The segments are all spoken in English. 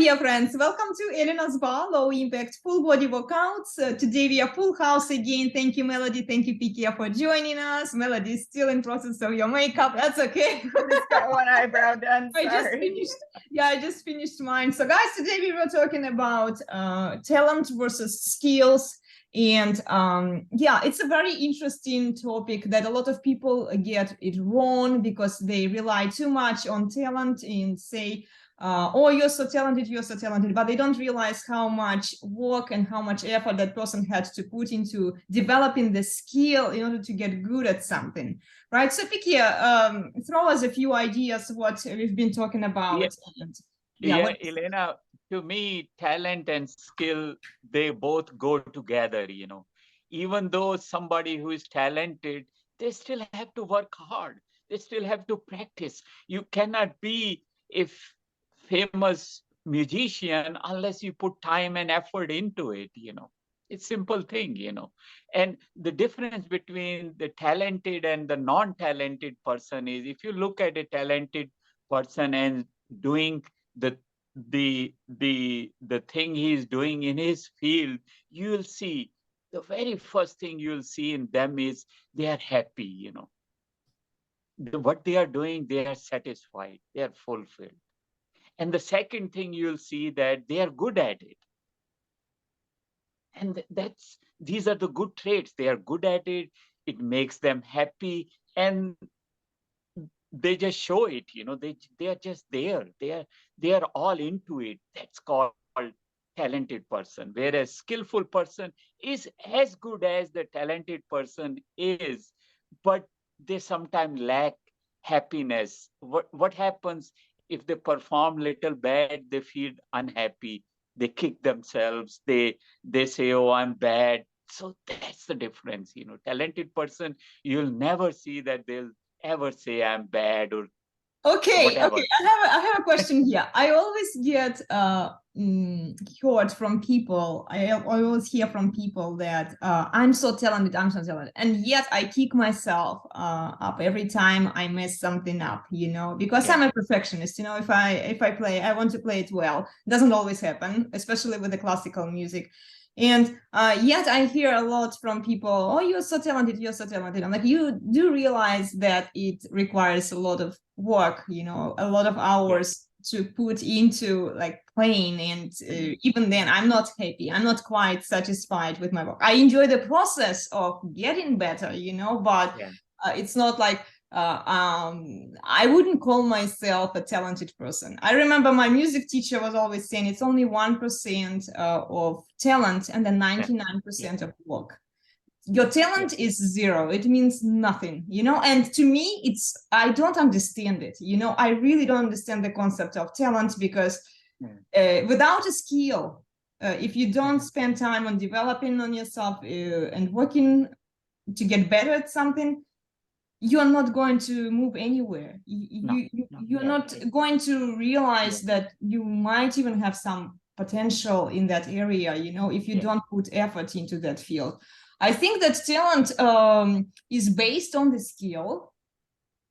dear friends, welcome to Elena's Bar, Low Impact Full Body Workouts. Today we are full house again. Thank you, Melody. Thank you, Pikia, for joining us. Melody is still in process of your makeup. That's okay. I just got one eyebrow done. Sorry. I just finished mine. So guys, today we were talking about talent versus skills. And yeah, it's a very interesting topic that a lot of people get it wrong because they rely too much on talent and say, oh, you're so talented, but they don't realize how much work and how much effort that person had to put into developing the skill in order to get good at something, right? So Pikia, throw us a few ideas what we've been talking about. Yeah, Elena, to me, talent and skill, they both go together, Even though somebody who is talented, they still have to work hard. They still have to practice. You cannot be a famous musician unless you put time and effort into it, It's a simple thing, And the difference between the talented and the non-talented person is, if you look at a talented person and doing the thing he's doing in his field, you'll see the very first thing you'll see in them is they are happy, What they are doing, they are satisfied, they are fulfilled. And the second thing you'll see that they are good at it. And these are the good traits. They are good at it. It makes them happy. And they just show it, they are just there. They are all into it. That's called talented person. Whereas skillful person is as good as the talented person is, but they sometimes lack happiness. What happens if they perform little bad? They feel unhappy. They kick themselves. They say, oh, I'm bad. So that's the difference, Talented person, you'll never see that they'll ever say I'm bad or whatever. Okay. I have a question here. I always get heard from people. I always hear from people that I'm so talented, and yet I kick myself up every time I mess something up. Because I'm a perfectionist. If I play, I want to play it well. It doesn't always happen, especially with the classical music. And yet I hear a lot from people, oh, you're so talented. I'm like, you do realize that it requires a lot of work, a lot of hours to put into like playing. And even then I'm not happy. I'm not quite satisfied with my work. I enjoy the process of getting better, but it's not like, I wouldn't call myself a talented person. I remember my music teacher was always saying it's only 1% of talent and then 99% of work. Your talent is zero. It means nothing, and to me, I don't understand it. I really don't understand the concept of talent because without a skill, if you don't spend time on developing on yourself and working to get better at something, you're not going to move anywhere. You're not going to realize that you might even have some potential in that area, if you don't put effort into that field. I think that talent is based on the skill,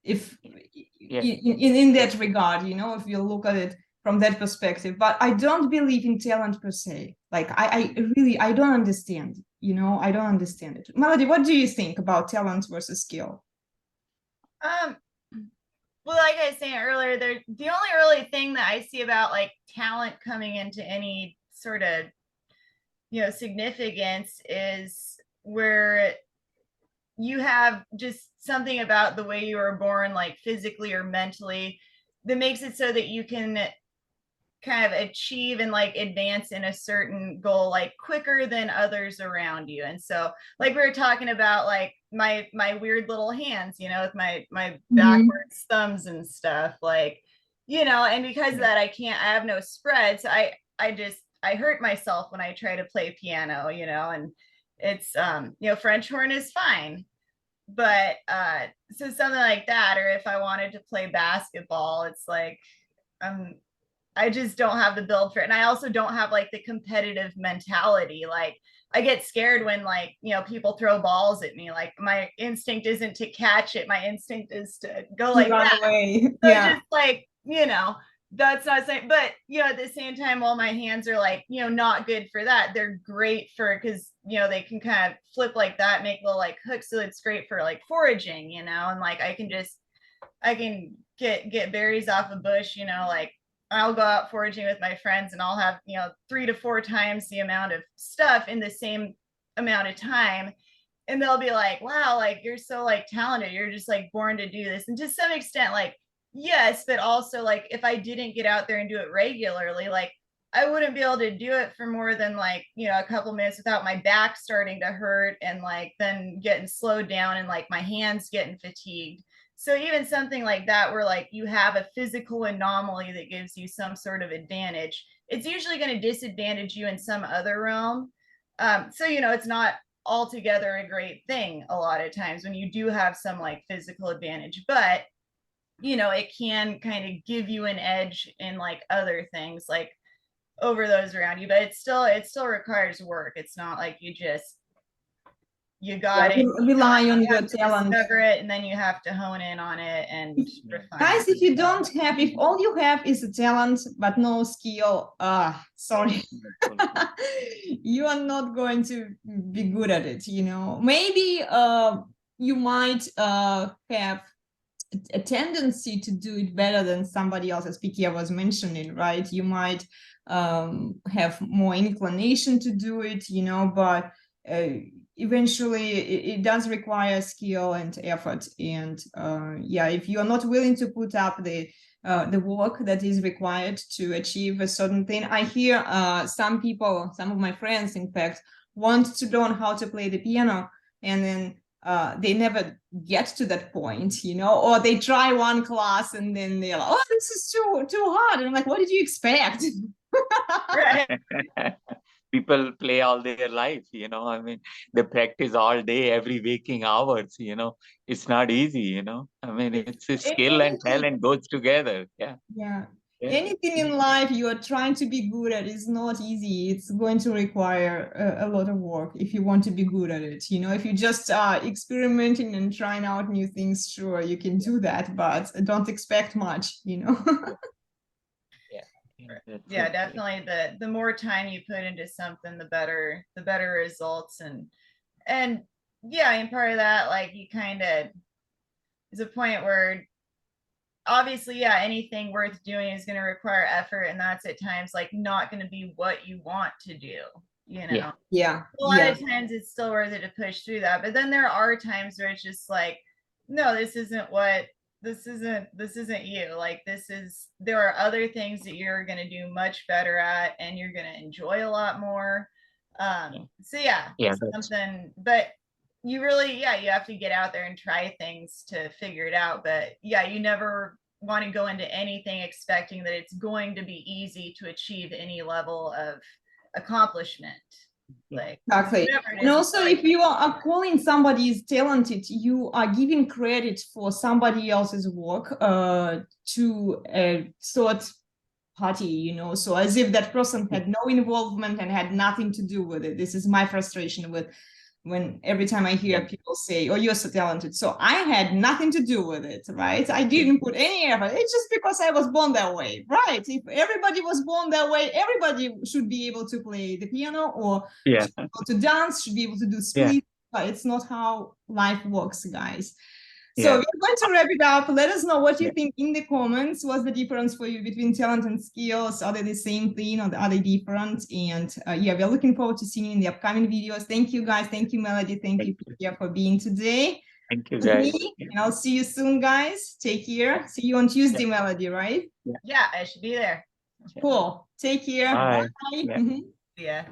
if in that regard, if you look at it from that perspective. But I don't believe in talent per se. Like I don't understand, I don't understand it. Melody, what do you think about talent versus skill? Well, like I was saying earlier, the only really thing that I see about like talent coming into any sort of, significance is where you have just something about the way you were born, like physically or mentally, that makes it so that you can kind of achieve and like advance in a certain goal like quicker than others around you. And so like we were talking about like my weird little hands, with my backwards thumbs and stuff, like, and because of that I have no spread. So I hurt myself when I try to play piano, and it's French horn is fine, but so something like that. Or if I wanted to play basketball, it's like I just don't have the build for it. And I also don't have like the competitive mentality. Like I get scared when like, people throw balls at me. Like my instinct isn't to catch it. My instinct is to go like Run that. away. So just like, that's not saying, but at the same time, while my hands are like, not good for that, they're great for, because they can kind of flip like that, make little like hooks, so it's great for like foraging, and like I can get berries off a bush, like I'll go out foraging with my friends and I'll have 3 to 4 times the amount of stuff in the same amount of time, and they'll be like, wow, like you're so like talented, you're just like born to do this. And to some extent, like, yes, but also like if I didn't get out there and do it regularly, like I wouldn't be able to do it for more than like a couple minutes without my back starting to hurt and like then getting slowed down and like my hands getting fatigued. So even something like that, where like you have a physical anomaly that gives you some sort of advantage, it's usually going to disadvantage you in some other realm. So it's not altogether a great thing a lot of times when you do have some like physical advantage, but it can kind of give you an edge in like other things, like over those around you. But it still requires work. It's not like you got it. Rely on your to talent. discover it, and then you have to hone in on it and refine Guys, it. if all you have is a talent but no skill, sorry, you are not going to be good at it. Maybe you might have a tendency to do it better than somebody else, as Pikia was mentioning, right? You might have more inclination to do it, but eventually it does require skill and effort. And if you are not willing to put up the work that is required to achieve a certain thing, I hear some of my friends, in fact, want to learn how to play the piano, and then they never get to that point, or they try one class and then they're like, oh, this is too hard. And I'm like, what did you expect? People play all their life, I mean, they practice all day, every waking hours, it's not easy, I mean, it's a skill and talent goes together. Yeah. Anything in life you are trying to be good at is not easy. It's going to require a lot of work if you want to be good at it. If you just are experimenting and trying out new things, sure, you can do that, but don't expect much, Yeah, definitely. The more time you put into something, the better results. And part of that, like, you kind of, is a point where obviously, anything worth doing is going to require effort, and that's at times like not going to be what you want to do, Yeah. A lot of times it's still worth it to push through that, but then there are times where it's just like, no, this isn't you. Like, there are other things that you're going to do much better at and you're going to enjoy a lot more. Something, but you really, you have to get out there and try things to figure it out. But you never want to go into anything expecting that it's going to be easy to achieve any level of accomplishment. Like, exactly. And also, if you are calling somebody talented, you are giving credit for somebody else's work to a third party, so as if that person had no involvement and had nothing to do with it. This is my frustration with when every time I hear people say, oh, you're so talented. So I had nothing to do with it, right? I didn't put any effort. It's just because I was born that way, right? If everybody was born that way, everybody should be able to play the piano or should be able to dance, should be able to do split. But it's not how life works, guys. So we're going to wrap it up. Let us know what you think in the comments. What's the difference for you between talent and skills? Are they the same thing or are they different? And we're looking forward to seeing you in the upcoming videos. Thank you, guys. Thank you, Melody. Thank you, Pikia, for being today. Thank you, guys. And I'll see you soon, guys. Take care. See you on Tuesday, Melody, right? Yeah, I should be there. Cool. Take care. Bye. Bye. Yeah.